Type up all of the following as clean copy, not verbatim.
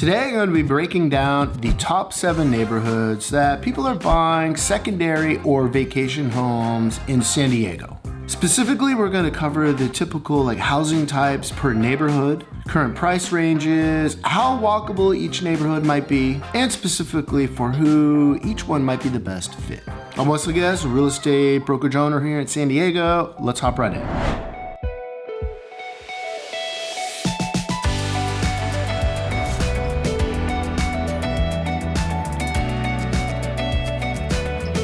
Today I'm going to be breaking down the top 7 neighborhoods that people are buying secondary or vacation homes in San Diego. Specifically, we're going to cover the typical housing types per neighborhood, current price ranges, how walkable each neighborhood might be, and specifically for who each one might be the best fit. I'm Wesley Guest, a real estate brokerage owner here in San Diego. Let's hop right in.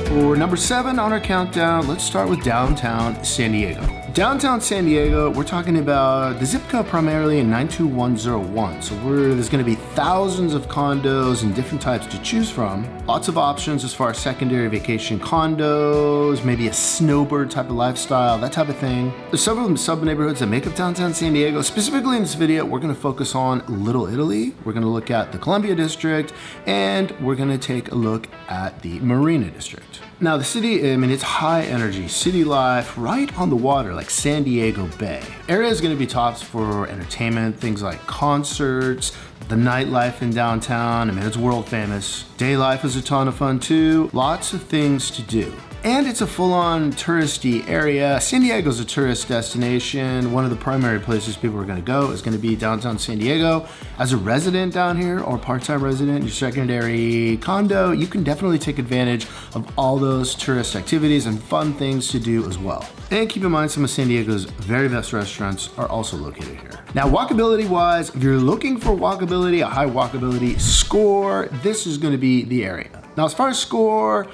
For number 7 on our countdown, let's start with downtown San Diego. Downtown San Diego, we're talking about the zip code primarily in 92101. So there's going to be thousands of condos and different types to choose from. Lots of options as far as secondary vacation condos, maybe a snowbird type of lifestyle, that type of thing. There's several sub-neighborhoods that make up downtown San Diego. Specifically in this video, we're going to focus on Little Italy. We're going to look at the Columbia District, and we're going to take a look at the Marina District. Now the city, it's high energy, city life, right on the water, like San Diego Bay. Area is going to be tops for entertainment, things like concerts, the nightlife in downtown. It's world famous. Day life is a ton of fun too. Lots of things to do. And it's a full-on touristy area. San Diego's a tourist destination. One of the primary places people are going to go is going to be downtown San Diego. As a resident down here or part-time resident, your secondary condo, you can definitely take advantage of all those tourist activities and fun things to do as well. And keep in mind, some of San Diego's very best restaurants are also located here. Now, walkability-wise, if you're looking for walkability, a high walkability score, this is going to be the area. Now, as far as score,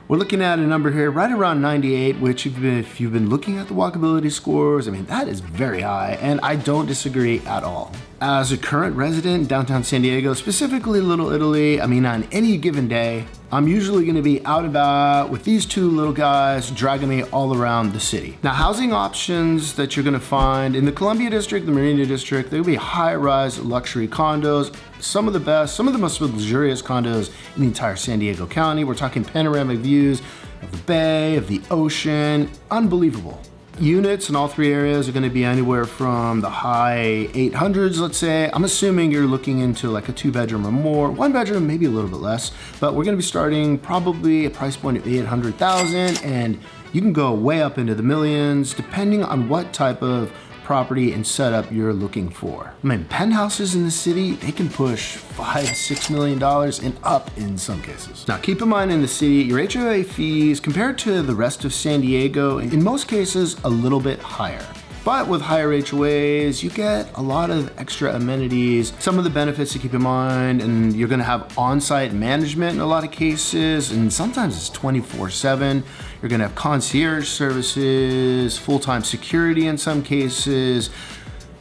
we're looking at a number here right around 98, which if you've been looking at the walkability scores, that is very high, and I don't disagree at all. As a current resident in downtown San Diego, specifically Little Italy, on any given day, I'm usually going to be out about with these two little guys dragging me all around the city. Now, housing options that you're going to find in the Columbia District, the Marina District, there will be high-rise luxury condos, some of the most luxurious condos in the entire San Diego County. We're talking panoramic views of the bay, of the ocean, unbelievable. Units in all 3 areas are going to be anywhere from the high 800s, let's say. I'm assuming you're looking into a 2-bedroom or more. 1 bedroom, maybe a little bit less, but we're going to be starting probably a price point of $800,000, and you can go way up into the millions depending on what type of property and setup you're looking for. Penthouses in the city, they can push $5-6 million and up in some cases. Now, keep in mind in the city, your HOA fees compared to the rest of San Diego, in most cases, a little bit higher. But with higher HOAs, you get a lot of extra amenities, some of the benefits to keep in mind, and you're gonna have on-site management in a lot of cases, and sometimes it's 24/7. You're gonna have concierge services, full-time security in some cases,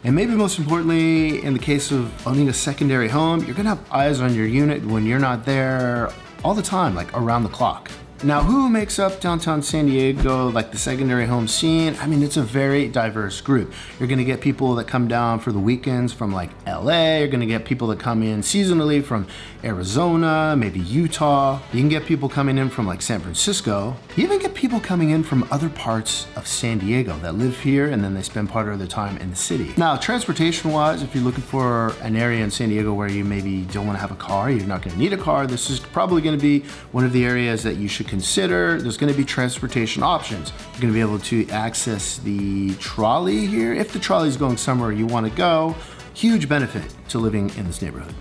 and maybe most importantly, in the case of owning a secondary home, you're gonna have eyes on your unit when you're not there all the time, around the clock. Now, who makes up downtown San Diego, the secondary home scene? It's a very diverse group. You're gonna get people that come down for the weekends from LA. You're gonna get people that come in seasonally from Arizona, maybe Utah. You can get people coming in from San Francisco. You even get people coming in from other parts of San Diego that live here and then they spend part of their time in the city. Now, transportation-wise, if you're looking for an area in San Diego where you maybe don't wanna have a car, you're not gonna need a car, this is probably gonna be one of the areas that you should consider. There's going to be transportation options. You're going to be able to access the trolley here if the trolley is going somewhere you want to go. Huge benefit to living in this neighborhood.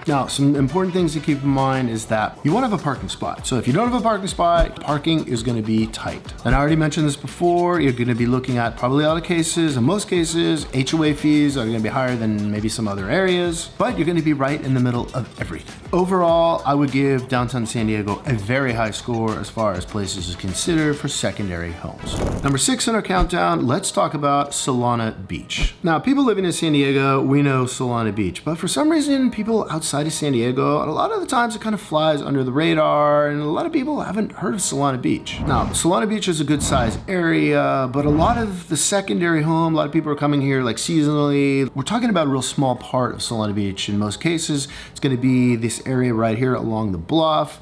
Now, some important things to keep in mind is that you want to have a parking spot. So if you don't have a parking spot, parking is going to be tight. And I already mentioned this before, you're going to be looking at probably a lot of cases, in most cases, HOA fees are going to be higher than maybe some other areas, but you're going to be right in the middle of everything. Overall, I would give downtown San Diego a very high score as far as places to consider for secondary homes. Number 6 in our countdown, let's talk about Solana Beach. Now, people living in San Diego, we know Solana Beach, but for some reason, people outside of San Diego, and a lot of the times it kind of flies under the radar, and a lot of people haven't heard of Solana Beach. Now, Solana Beach is a good sized area, but a lot of the secondary home, a lot of people are coming here seasonally. We're talking about a real small part of Solana Beach. In most cases, it's going to be this area right here along the bluff.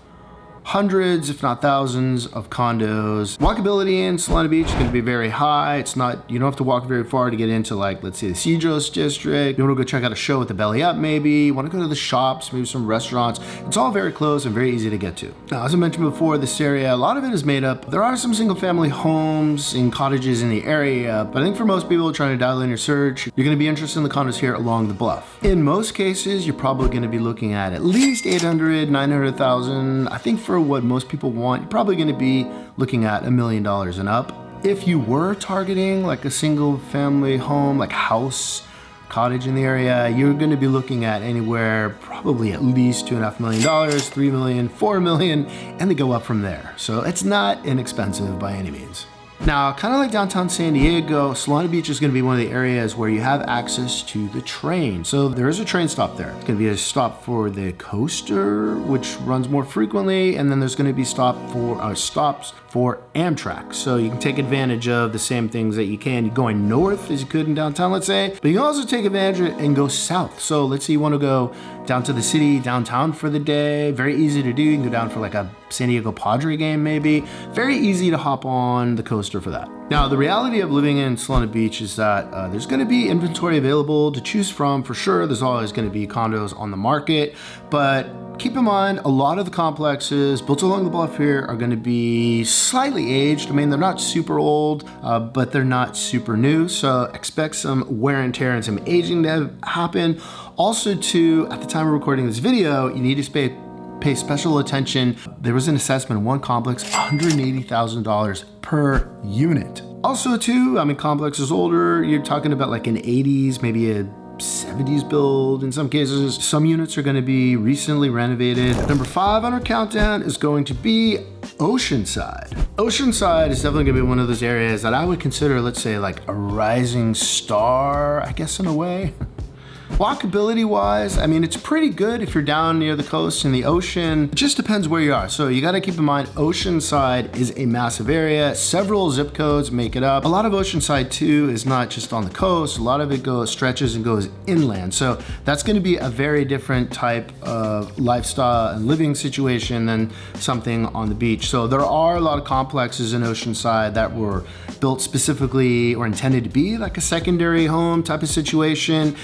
hundreds, if not thousands of condos. Walkability in Solana Beach is going to be very high. It's not, you don't have to walk very far to get into, like, let's say the Cedros district. You want to go check out a show at the Belly Up maybe. You want to go to the shops, maybe some restaurants. It's all very close and very easy to get to. Now, as I mentioned before, this area, a lot of it is made up. There are some single family homes and cottages in the area, but I think for most people trying to dial in your search, you're going to be interested in the condos here along the bluff. In most cases, you're probably going to be looking at least 800, 900,000. I think for what most people want, you're probably going to be looking at $1 million and up. If you were targeting like a single family home, like house, cottage in the area, you're going to be looking at anywhere probably at least $2.5 million, $3 million, $4 million, and they go up from there. So it's not inexpensive by any means. Now, kind of like downtown San Diego, Solana Beach is going to be one of the areas where you have access to the train. So there is a train stop there. It's going to be a stop for the coaster, which runs more frequently, and then there's going to be stops for Amtrak. So you can take advantage of the same things that you can going north as you could in downtown, let's say, but you can also take advantage of it and go south. So let's say you want to go down to the city, downtown for the day. Very easy to do. You can go down for like a San Diego Padre game maybe. Very easy to hop on the coaster for that. Now, the reality of living in Solana Beach is that there's going to be inventory available to choose from for sure. There's always going to be condos on the market, but keep in mind, a lot of the complexes built along the bluff here are going to be slightly aged. I mean, they're not super old, but they're not super new. So expect some wear and tear and some aging to happen. Also, too, at the time of recording this video, you need to pay special attention. There was an assessment in one complex, $180,000 per unit. Also, too, I mean, complex is older. You're talking about like an 80s, maybe a 70s build in some cases. Some units are going to be recently renovated. Number 5 on our countdown is going to be Oceanside. Oceanside is definitely going to be one of those areas that I would consider, let's say, like a rising star, I guess, in a way. Walkability wise, I mean, it's pretty good if you're down near the coast and the ocean. It just depends where you are. So you got to keep in mind, Oceanside is a massive area. Several zip codes make it up. A lot of Oceanside too is not just on the coast. A lot of it stretches and goes inland. So that's going to be a very different type of lifestyle and living situation than something on the beach. So there are a lot of complexes in Oceanside that were built specifically or intended to be like a secondary home type of situation.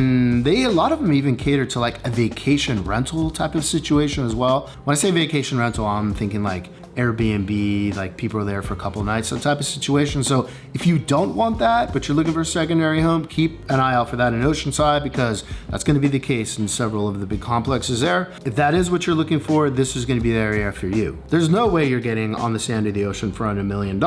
A lot of them even cater to like a vacation rental type of situation as well. When I say vacation rental, I'm thinking like Airbnb, like people are there for a couple of nights, that type of situation. So if you don't want that, but you're looking for a secondary home, keep an eye out for that in Oceanside, because that's going to be the case in several of the big complexes there. If that is what you're looking for, this is going to be the area for you. There's no way you're getting on the sand of the ocean for $1 million,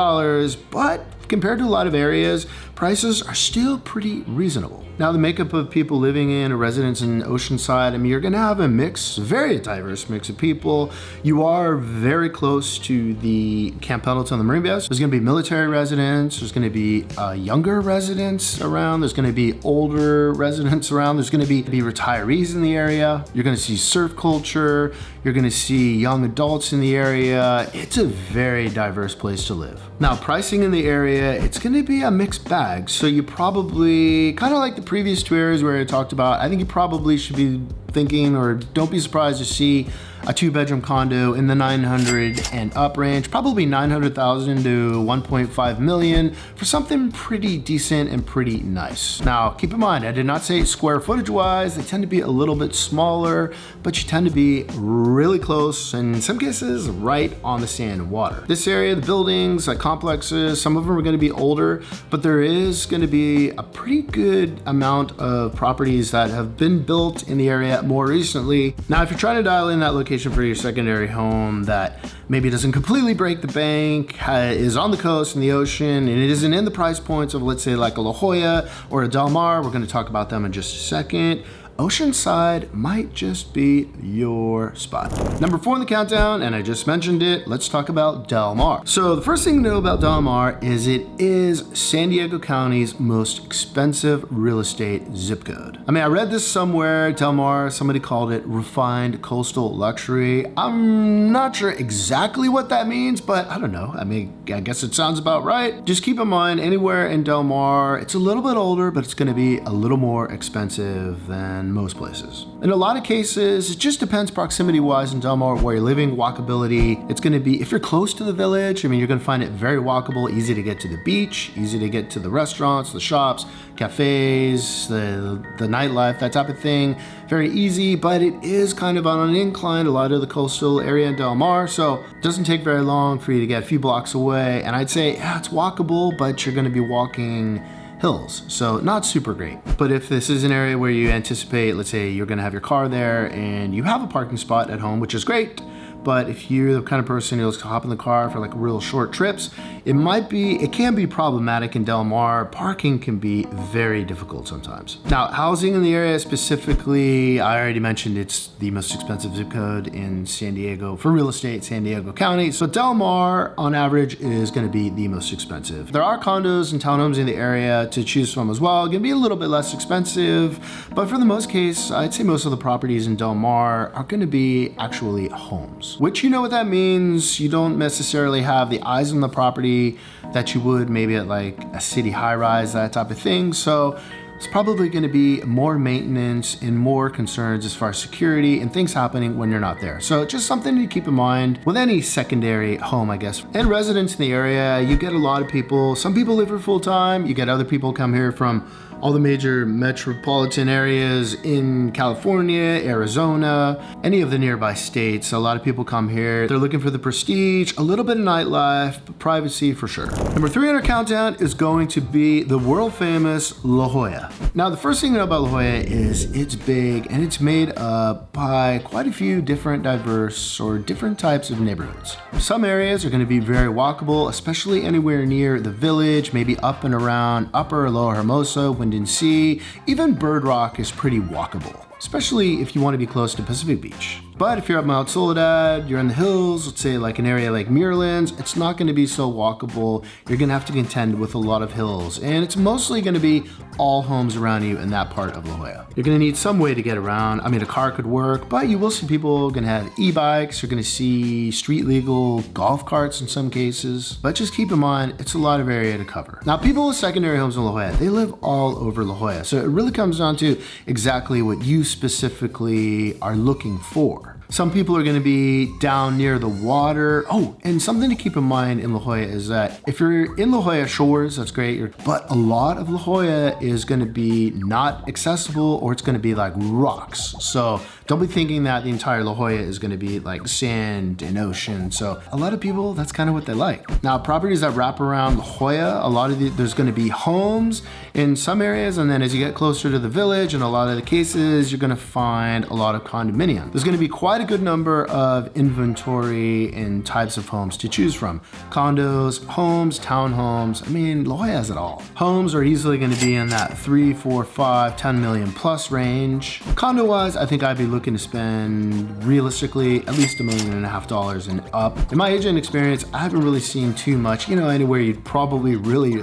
but compared to a lot of areas, prices are still pretty reasonable. Now, the makeup of people living in or residents in Oceanside, I mean, you're gonna have a mix, a very diverse mix of people. You are very close to the Camp Pendleton and the Marine Base. There's gonna be military residents, there's gonna be younger residents around, there's gonna be older residents around, there's gonna be retirees in the area. You're gonna see surf culture, you're gonna see young adults in the area. It's a very diverse place to live. Now, pricing in the area, it's gonna be a mixed bag. So you probably, kind of like the previous two areas where I talked about, I think you probably should be thinking, or don't be surprised to see a 2-bedroom condo in the 900 and up range, probably 900,000 to 1.5 million for something pretty decent and pretty nice. Now, keep in mind, I did not say square footage wise, they tend to be a little bit smaller, but you tend to be really close, and in some cases, right on the sand and water. This area, the buildings, like complexes, some of them are gonna be older, but there is gonna be a pretty good amount of properties that have been built in the area more recently. Now, if you're trying to dial in that location for your secondary home that maybe doesn't completely break the bank, is on the coast in the ocean, and it isn't in the price points of, let's say, like a La Jolla or a Del Mar, we're going to talk about them in just a second, Oceanside might just be your spot. Number 4 in the countdown, and I just mentioned it, let's talk about Del Mar. So the first thing to know about Del Mar is it is San Diego County's most expensive real estate zip code. I mean, I read this somewhere, Del Mar, somebody called it refined coastal luxury. I'm not sure exactly what that means, but I don't know. I mean, I guess it sounds about right. Just keep in mind, anywhere in Del Mar, it's a little bit older, but it's gonna be a little more expensive than than most places. In a lot of cases, it just depends proximity-wise in Del Mar where you're living, walkability. It's gonna be, if you're close to the village, I mean, you're gonna find it very walkable, easy to get to the beach, easy to get to the restaurants, the shops, cafes, the nightlife, that type of thing. Very easy, but it is kind of on an incline, a lot of the coastal area in Del Mar, so it doesn't take very long for you to get a few blocks away. And I'd say, yeah, it's walkable, but you're gonna be walking hills, so not super great. But if this is an area where you anticipate, let's say you're gonna have your car there and you have a parking spot at home, which is great, but if you're the kind of person who'll hop in the car for like real short trips, it can be problematic in Del Mar. Parking can be very difficult sometimes. Now, housing in the area specifically, I already mentioned it's the most expensive zip code in San Diego for real estate, San Diego County. So Del Mar on average is gonna be the most expensive. There are condos and townhomes in the area to choose from as well. Gonna be a little bit less expensive, but for the most case, I'd say most of the properties in Del Mar are gonna be actually homes. Which, you know what that means. You don't necessarily have the eyes on the property that you would maybe at like a city high rise, that type of thing. So it's probably going to be more maintenance and more concerns as far as security and things happening when you're not there. So just something to keep in mind with any secondary home, I guess. And residents in the area, you get a lot of people. Some people live here full time. You get other people come here from all the major metropolitan areas in California, Arizona, any of the nearby states. A lot of people come here. They're looking for the prestige, a little bit of nightlife, but privacy for sure. Number 3 on our countdown is going to be the world famous La Jolla. Now, the first thing to know about La Jolla is it's big and it's made up by quite a few different diverse or different types of neighborhoods. Some areas are going to be very walkable, especially anywhere near the village, maybe up and around Upper or Lower Hermosa, Wind and Sea. Even Bird Rock is pretty walkable, especially if you want to be close to Pacific Beach. But if you're up Mount Soledad, you're in the hills, let's say like an area like Muirlands, it's not going to be so walkable. You're going to have to contend with a lot of hills, and it's mostly going to be all homes around you in that part of La Jolla. You're going to need some way to get around. I mean, a car could work, but you will see people going to have e-bikes. You're going to see street legal golf carts in some cases. But just keep in mind, it's a lot of area to cover. Now, people with secondary homes in La Jolla, they live all over La Jolla. So it really comes down to exactly what you specifically are looking for. Some people are going to be down near the water. Oh, and something to keep in mind in La Jolla is that if you're in La Jolla shores, that's great. But a lot of La Jolla is going to be not accessible, or it's going to be like rocks. So don't be thinking that the entire La Jolla is going to be like sand and ocean. So a lot of people, that's kind of what they like. Now, properties that wrap around La Jolla, there's going to be homes in some areas. And then as you get closer to the village, in a lot of the cases, you're going to find a lot of condominiums. There's going to be quite a good number of inventory and types of homes to choose from. Condos, homes, townhomes. I mean, La Jolla has it all. Homes are easily going to be in that 3, 4, 5, 10 million plus range. Condo wise, I think I'd be looking to spend realistically at least $1.5 million and up. In my agent experience, I haven't really seen too much, anywhere you'd probably really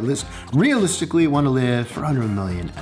realistically want to live for under $1.5 million.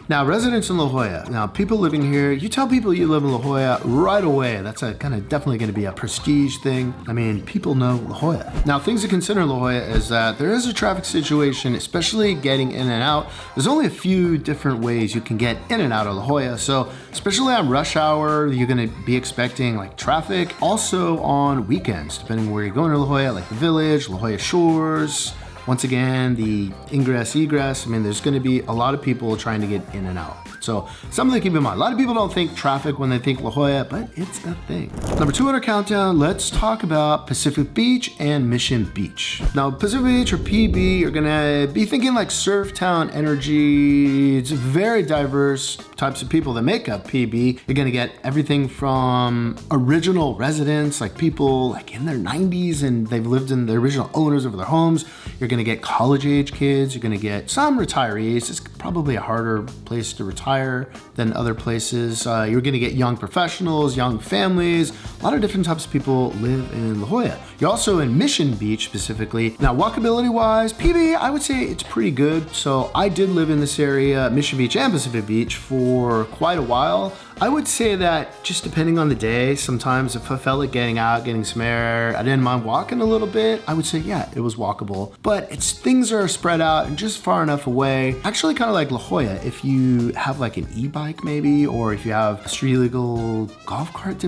Now, residents in La Jolla. Now, people living here, you tell people you live in La Jolla right away. That's definitely going to be a prestige thing. I mean, people know La Jolla. Now, things to consider in La Jolla is that there is a traffic situation, especially getting in and out. There's only a few different ways you can get in and out of La Jolla. So, especially on rush hour, you're going to be expecting like traffic. Also on weekends, depending where you're going to La Jolla, like the Village, La Jolla Shores. Once again, the ingress, egress, I mean, there's going to be a lot of people trying to get in and out. So something to keep in mind. A lot of people don't think traffic when they think La Jolla, but it's a thing. Number 2 on our countdown, let's talk about Pacific Beach and Mission Beach. Now, Pacific Beach or PB, you're going to be thinking like surf town energy. It's very diverse types of people that make up PB. You're going to get everything from original residents, like people like in their 90s and they've lived in the original owners of their homes. You're going to get college age kids. You're going to get some retirees. It's probably a harder place to retire than other places. You're going to get young professionals, young families. A lot of different types of people live in La Jolla. You're also in Mission Beach specifically. Now, walkability wise, PB, I would say it's pretty good. So I did live in this area, Mission Beach and Pacific Beach, for quite a while. I would say that just depending on the day, sometimes if I felt like getting out, getting some air, I didn't mind walking a little bit, I would say, yeah, it was walkable. But things are spread out and just far enough away. Actually, kind of like La Jolla, if you have like an e-bike maybe, or if you have a street legal golf cart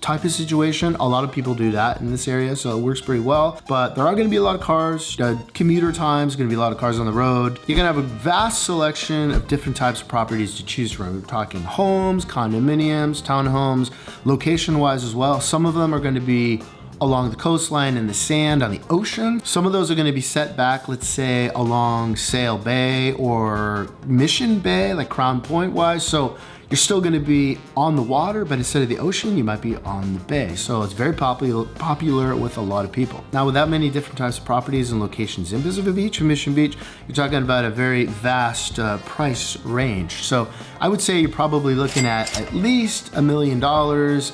type of situation, a lot of people do that in this area, so it works pretty well. But there are going to be a lot of cars, commuter times, going to be a lot of cars on the road. You're going to have a vast selection of different types of properties to choose from. We're talking homes, condominiums, townhomes, location-wise as well. Some of them are going to be along the coastline in the sand on the ocean. Some of those are going to be set back, let's say, along Sail Bay or Mission Bay, like Crown Point wise. So you're still going to be on the water, but instead of the ocean, you might be on the bay. So it's very popular with a lot of people. Now, with that many different types of properties and locations in Pacific Beach and Mission Beach, you're talking about a very vast price range. So I would say you're probably looking at least $1 million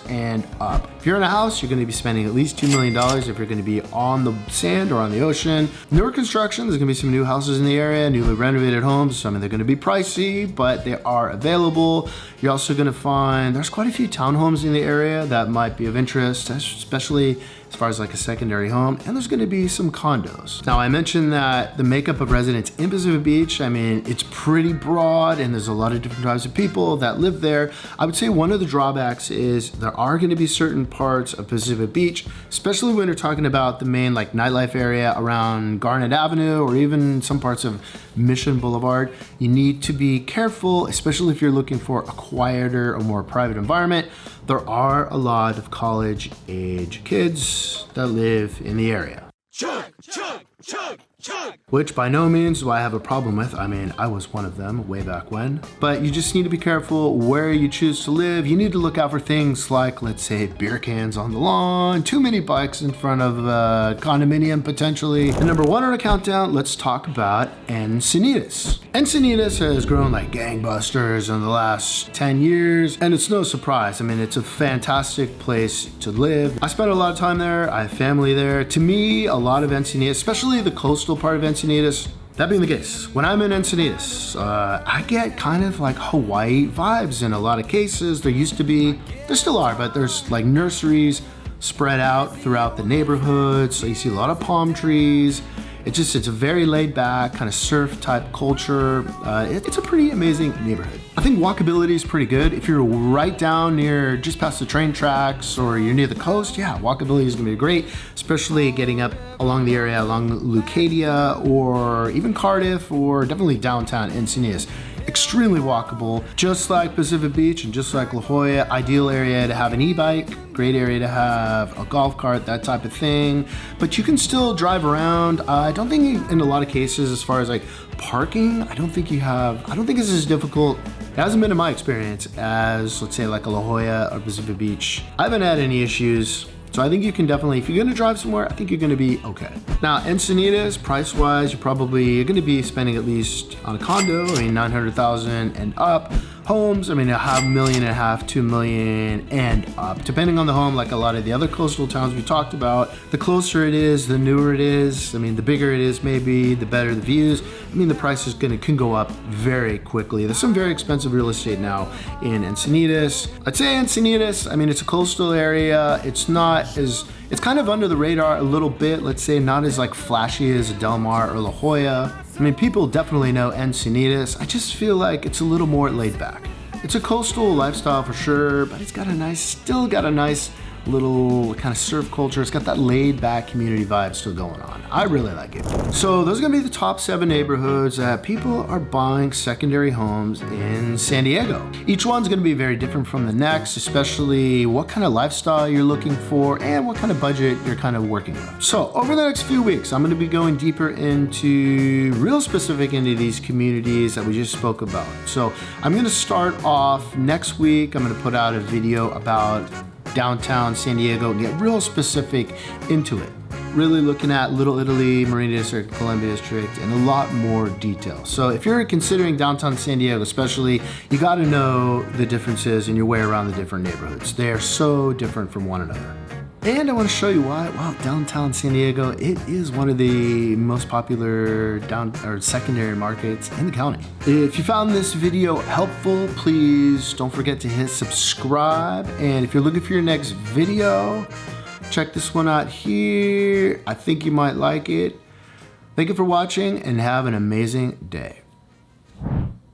and up. If you're in a house, you're going to be spending at least $2 million if you're going to be on the sand or on the ocean. Newer construction, there's going to be some new houses in the area, newly renovated homes. So, I mean, they're going to be pricey, but they are available. You're also going to find there's quite a few townhomes in the area that might be of interest, especially as far as like a secondary home, and there's going to be some condos. Now, I mentioned that the makeup of residents in Pacific Beach, I mean, it's pretty broad and there's a lot of different types of people that live there. I would say one of the drawbacks is there are going to be certain parts of Pacific Beach, especially when you're talking about the main like nightlife area around Garnet Avenue or even some parts of Mission Boulevard. You need to be careful, especially if you're looking for a quieter or more private environment. There are a lot of college-age kids that live in the area. Chug, chug, chug, chug. Which by no means do I have a problem with. I mean, I was one of them way back when. But you just need to be careful where you choose to live. You need to look out for things like, let's say, beer cans on the lawn, too many bikes in front of a condominium potentially. And number one on our countdown, let's talk about Encinitas. Encinitas has grown like gangbusters in the last 10 years, and it's no surprise. I mean, it's a fantastic place to live. I spent a lot of time there. I have family there. To me, a lot of Encinitas, especially the coastal part of Encinitas, that being the case, when I'm in Encinitas, I get kind of like Hawaii vibes in a lot of cases. There used to be, there still are, but there's like nurseries spread out throughout the neighborhood. So you see a lot of palm trees. It's a very laid back kind of surf type culture. It's a pretty amazing neighborhood. I think walkability is pretty good. If you're right down near, just past the train tracks or you're near the coast, yeah, walkability is gonna be great, especially getting up along the area, along Leucadia or even Cardiff or definitely downtown Encinitas. Extremely walkable, just like Pacific Beach and just like La Jolla. Ideal area to have an e-bike, great area to have a golf cart, that type of thing. But you can still drive around. I don't think in a lot of cases, as far as like parking, I don't think it's as difficult. It hasn't been in my experience as, let's say, like a La Jolla or Pacific Beach. I haven't had any issues. So I think you can definitely, if you're gonna drive somewhere, I think you're gonna be okay. Now, Encinitas, price-wise, you're gonna be spending at least on a condo, I mean, $900,000 and up. Homes, I mean, $500,000, $2 million and up. Depending on the home, like a lot of the other coastal towns we talked about, the closer it is, the newer it is. I mean, the bigger it is maybe, the better the views. I mean, the price can go up very quickly. There's some very expensive real estate now in Encinitas. I'd say Encinitas, I mean, it's a coastal area. It's kind of under the radar a little bit. Let's say not as like flashy as Del Mar or La Jolla. I mean, people definitely know Encinitas. I just feel like it's a little more laid back. It's a coastal lifestyle for sure, but it's still got a nice little kind of surf culture. It's got that laid back community vibe still going on. I really like it. So those are gonna be the top 7 neighborhoods that people are buying secondary homes in San Diego. Each one's gonna be very different from the next, especially what kind of lifestyle you're looking for and what kind of budget you're kind of working with. So over the next few weeks, I'm gonna be going deeper into real specific into these communities that we just spoke about. So I'm gonna start off next week. I'm gonna put out a video about downtown San Diego and get real specific into it. Really looking at Little Italy, Marina District, Columbia District, and a lot more detail. So if you're considering downtown San Diego especially, you got to know the differences in your way around the different neighborhoods. They are so different from one another. And I want to show you why. Wow, downtown San Diego, it is one of the most popular secondary markets in the county. If you found this video helpful, please don't forget to hit subscribe. And if you're looking for your next video, check this one out here. I think you might like it. Thank you for watching and have an amazing day.